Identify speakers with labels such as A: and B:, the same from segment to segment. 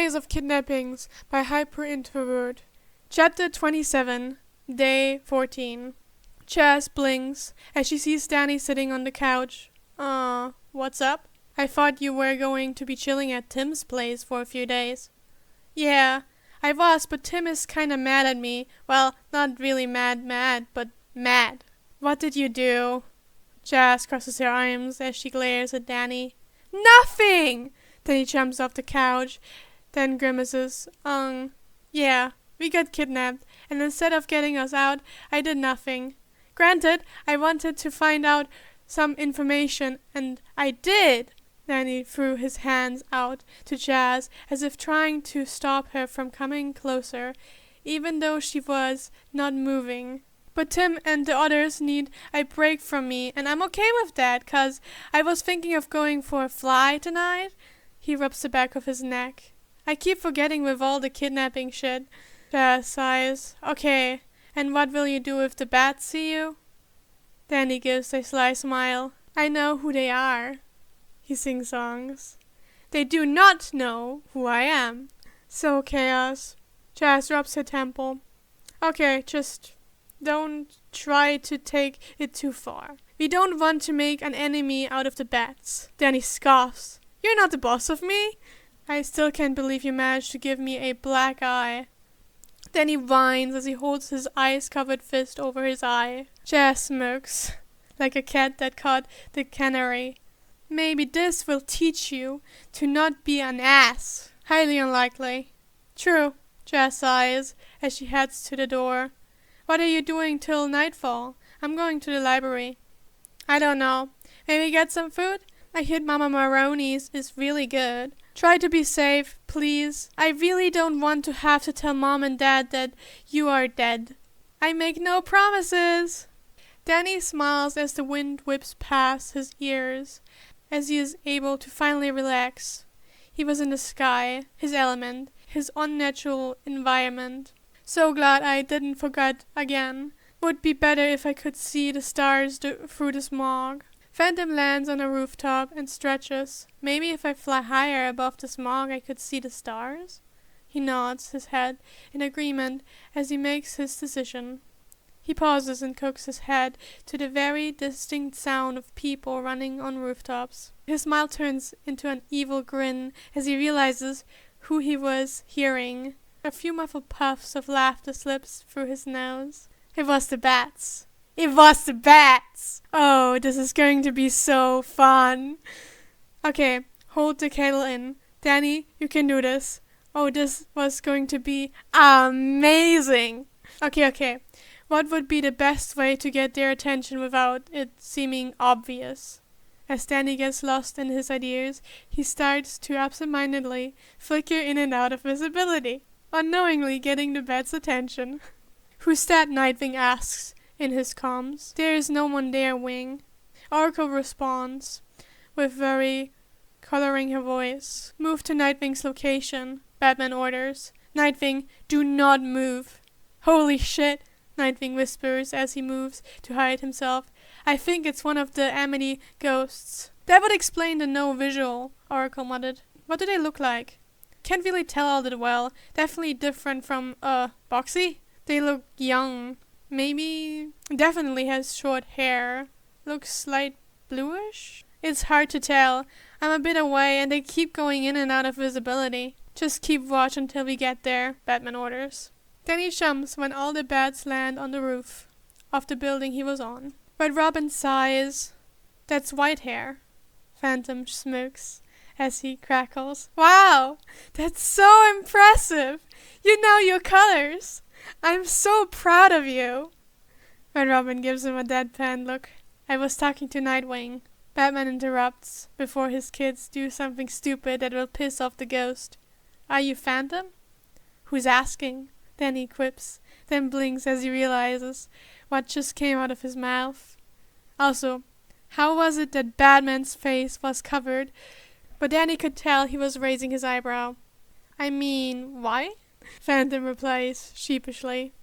A: Days of Kidnappings by Hyper Introvert. Chapter 27, Day 14. Chaz blinks as she sees Danny sitting on the couch. What's up? I thought you were going to be chilling at Tim's place for a few days. Yeah, I was, but Tim is kinda mad at me. Well, not really mad, but mad. What did you do? Chaz crosses her arms as she glares at Danny. Nothing! Then he jumps off the couch, then grimaces. Yeah, we got kidnapped, and instead of getting us out, I did nothing. Granted, I wanted to find out some information, and I did. Then he threw his hands out to Chaz, as if trying to stop her from coming closer, even though she was not moving. But Tim and the others need a break from me, and I'm okay with that, 'cause I was thinking of going for a fly tonight. He rubs the back of his neck. I keep forgetting with all the kidnapping shit. Chaz sighs. Okay, and what will you do if the bats see you? Danny gives a sly smile. I know who they are. He sings songs. They do not know who I am. So chaos. Chaz rubs her temple. Okay, just don't try to take it too far. We don't want to make an enemy out of the bats. Danny scoffs. You're not the boss of me. I still can't believe you managed to give me a black eye. Then he whines as he holds his ice-covered fist over his eye. Chaz smirks, like a cat that caught the canary. Maybe this will teach you to not be an ass. Highly unlikely. True, Chaz sighs as she heads to the door. What are you doing till nightfall? I'm going to the library. I don't know. Maybe get some food? I heard Mama Maroney's is really good. Try to be safe, please. I really don't want to have to tell Mom and Dad that you are dead. I make no promises. Danny smiles as the wind whips past his ears, as he is able to finally relax. He was in the sky, his element, his unnatural environment. So glad I didn't forget again. Would be better if I could see the stars through the smog. Phantom lands on a rooftop and stretches. Maybe if I fly higher above the smog I could see the stars? He nods his head in agreement as he makes his decision. He pauses and cocks his head to the very distinct sound of people running on rooftops. His smile turns into an evil grin as he realizes who he was hearing. A few muffled puffs of laughter slips through his nose. It was the bats. It was the bats! Oh, this is going to be so fun. Okay, hold the kettle in. Danny, you can do this. Oh, this was going to be amazing. Okay. What would be the best way to get their attention without it seeming obvious? As Danny gets lost in his ideas, he starts to absentmindedly flicker in and out of visibility, unknowingly getting the bat's attention. Who's that? Nightwing asks in his comms. There is no one there, Wing. Oracle responds, with worry coloring her voice. Move to Nightwing's location, Batman orders. Nightwing, do not move. Holy shit, Nightwing whispers as he moves to hide himself. I think it's one of the Amity ghosts. That would explain the no visual, Oracle muttered. What do they look like? Can't really tell all that well. Definitely different from, Boxy? They look young. Maybe definitely has short hair. Looks light bluish? It's hard to tell. I'm a bit away and they keep going in and out of visibility. Just keep watch until we get there, Batman orders. Then he jumps when all the bats land on the roof of the building he was on. Red Robin sighs. That's white hair. Phantom smirks as he crackles. Wow, that's so impressive. You know your colors. I'm so proud of you. Red Robin gives him a deadpan look. I was talking to Nightwing. Batman interrupts before his kids do something stupid that will piss off the ghost. Are you Phantom? Who's asking? Then he quips, then blinks as he realizes what just came out of his mouth. Also, how was it that Batman's face was covered, but Danny could tell he was raising his eyebrow? I mean, why? Phantom replies sheepishly.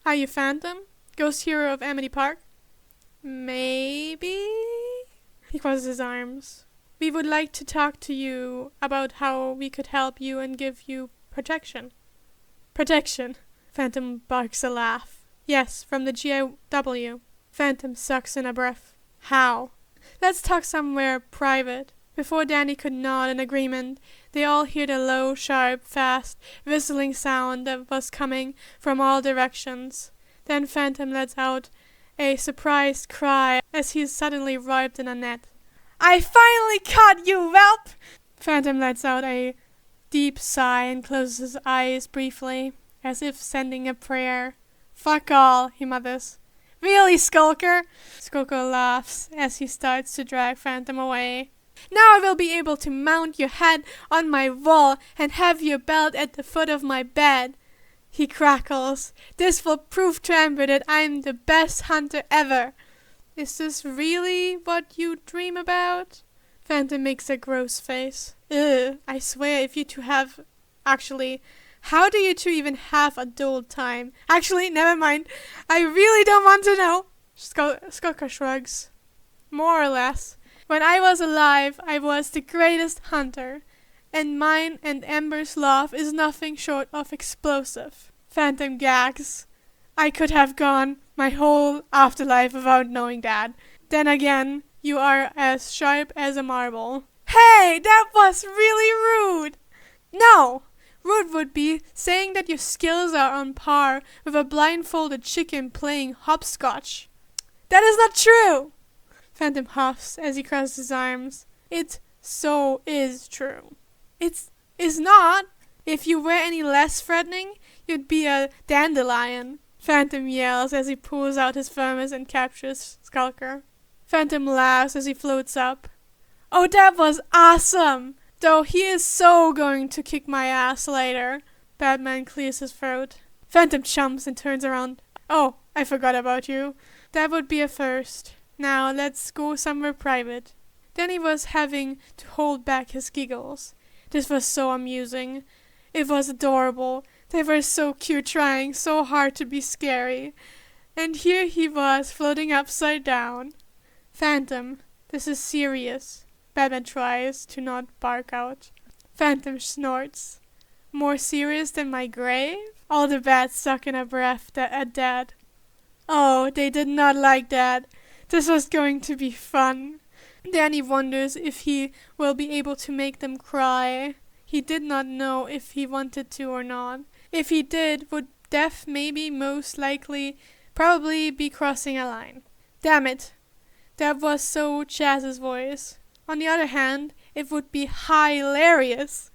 A: Are you Phantom? Ghost hero of Amity Park? Maybe? He crosses his arms. We would like to talk to you about how we could help you and give you Protection. Protection. Phantom barks a laugh. Yes, from the GIW. Phantom sucks in a breath. How? Let's talk somewhere private. Before Danny could nod in agreement, they all heard a low, sharp, fast, whistling sound that was coming from all directions. Then Phantom lets out a surprised cry as he is suddenly wrapped in a net. I finally caught you, whelp! Phantom lets out a deep sigh and closes his eyes briefly, as if sending a prayer. Fuck all, he mutters. Really, Skulker? Skulker laughs as he starts to drag Phantom away. Now I will be able to mount your head on my wall and have your belt at the foot of my bed. He crackles. This will prove to Amber that I'm the best hunter ever. Is this really what you dream about? Phantom makes a gross face. Ugh, I swear if you two have... Actually, how do you two even have a dull time? Actually, never mind. I really don't want to know. Skulker shrugs. More or less. When I was alive, I was the greatest hunter. And mine and Amber's love is nothing short of explosive. Phantom gags. I could have gone my whole afterlife without knowing that. Then again, you are as sharp as a marble. Hey, that was really rude! No! Rude would be saying that your skills are on par with a blindfolded chicken playing hopscotch. That is not true! Phantom huffs as he crosses his arms. It so is true. It is not. If you were any less threatening, you'd be a dandelion. Phantom yells as he pulls out his thermos and captures Skulker. Phantom laughs as he floats up. Oh, that was awesome! Though he is so going to kick my ass later. Batman clears his throat. Phantom jumps and turns around. Oh, I forgot about you. That would be a first. Now let's go somewhere private. Danny was having to hold back his giggles. This was so amusing. It was adorable. They were so cute, trying so hard to be scary. And here he was, floating upside down. Phantom, this is serious. Batman tries to not bark out. Phantom snorts. More serious than my grave? All the bats suck in a breath at that. Oh, they did not like that. This was going to be fun. Danny wonders if he will be able to make them cry. He did not know if he wanted to or not. If he did, would death maybe most likely probably be crossing a line. Damn it. That was so Chaz's voice. On the other hand, it would be hilarious.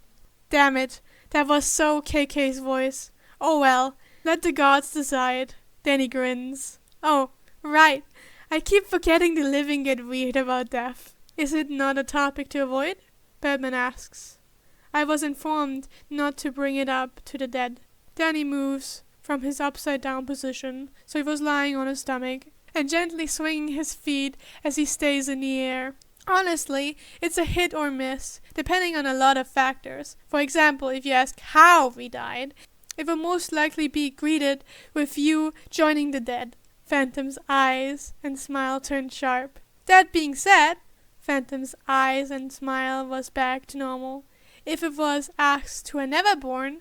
A: Damn it. That was so KK's voice. Oh well, let the gods decide. Danny grins. Oh, right. I keep forgetting the living get weird about death. Is it not a topic to avoid? Batman asks. I was informed not to bring it up to the dead. Danny moves from his upside down position, so he was lying on his stomach, and gently swinging his feet as he stays in the air. Honestly, it's a hit or miss, depending on a lot of factors. For example, if you ask how we died, it will most likely be greeted with you joining the dead. Phantom's eyes and smile turned sharp. That being said, Phantom's eyes and smile was back to normal. If it was asked to a neverborn,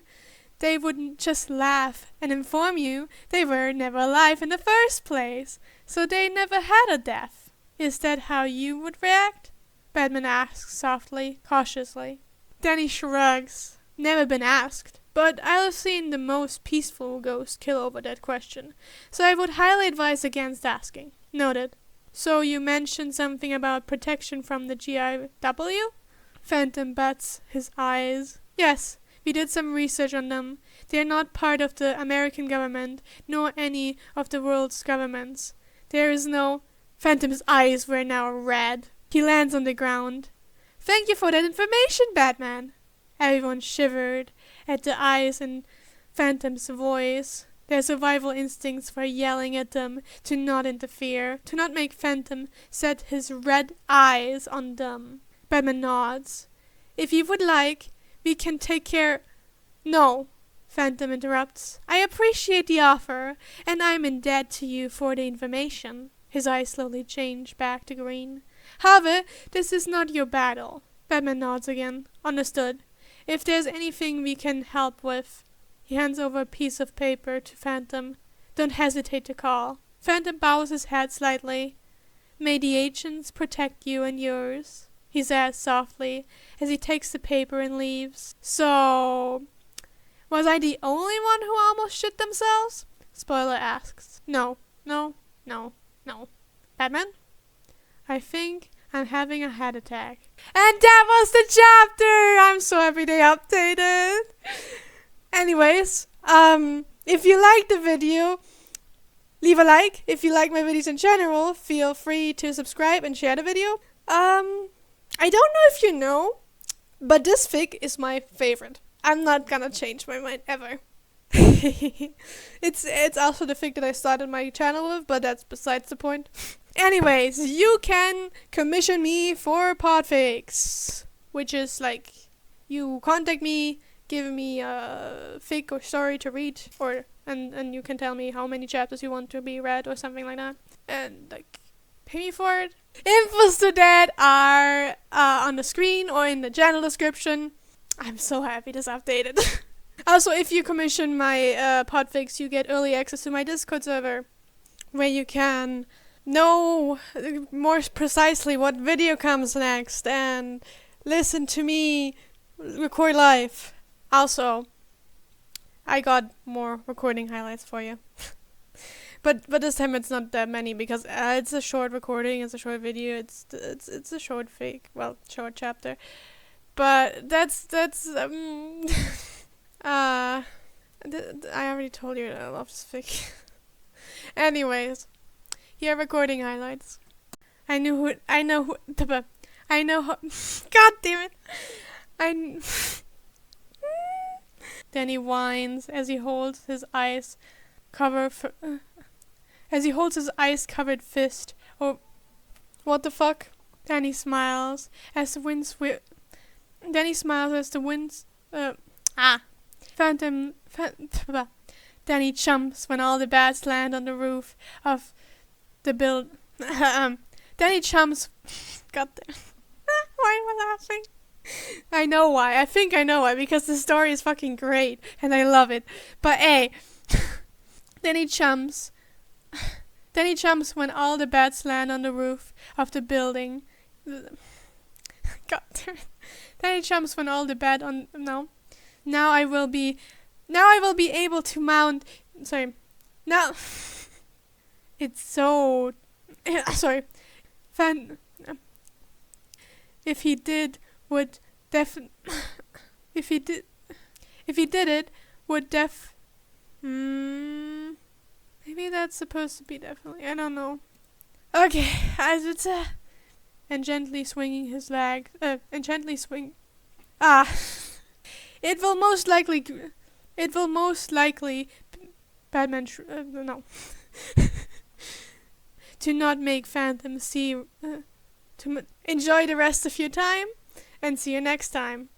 A: they wouldn't just laugh and inform you they were never alive in the first place, so they never had a death. Is that how you would react? Batman asks softly, cautiously. Danny shrugs. Never been asked. But I've seen the most peaceful ghost kill over that question, so I would highly advise against asking. Noted. So you mentioned something about protection from the GIW? Phantom bats his eyes. Yes, we did some research on them. They are not part of the American government, nor any of the world's governments. There is no... Phantom's eyes were now red. He lands on the ground. Thank you for that information, Batman. Everyone shivered at the eyes and Phantom's voice. Their survival instincts were yelling at them to not interfere, to not make Phantom set his red eyes on them. Batman nods. If you would like, we can take care... No, Phantom interrupts. I appreciate the offer, and I'm in debt to you for the information. His eyes slowly change back to green. However, this is not your battle. Batman nods again. Understood. If there's anything we can help with, he hands over a piece of paper to Phantom. Don't hesitate to call. Phantom bows his head slightly. May the agents protect you and yours, he says softly as he takes the paper and leaves. So, was I the only one who almost shit themselves? Spoiler asks. No. Batman? I think I'm having a heart attack. And that was the chapter! I'm so happy they updated. Anyways, if you liked the video, leave a like. If you like my videos in general, feel free to subscribe and share the video. I don't know if you know, but this fic is my favorite. I'm not gonna change my mind ever. It's also the fic that I started my channel with, but that's besides the point. Anyways, you can commission me for Podfics, which is like you contact me, give me a fic or story to read, and you can tell me how many chapters you want to be read or something like that, and like pay me for it. Infos to that are on the screen or in the channel description. I'm so happy this updated. Also, if you commission my podfics, you get early access to my Discord server, where you can know more precisely what video comes next and listen to me record live. Also, I got more recording highlights for you. but this time it's not that many because it's a short recording, it's a short video, it's a short fake, well, short chapter. But that's I already told you that I love this fic. Anyways, here are recording highlights. I know who, God damn it. Then he whines as he holds his ice covered fist. Oh, what the fuck? Then he smiles as the wind Then he jumps when all the bats land on the roof of the build. Then he jumps. God damn. Why am I laughing? I know why. I think I know why. Because the story is fucking great and I love it. But hey, then he jumps. Then he jumps when all the bats land on the roof of the building. God damn it. Then he jumps when all the bat on Now I will be able to mount. Sorry. Now it's so. Sorry. If he did it, would maybe that's supposed to be definitely. I don't know. Okay, and gently swinging his leg. It will most likely. Batman. No. To not make Phantom see. To enjoy the rest of your time, and see you next time.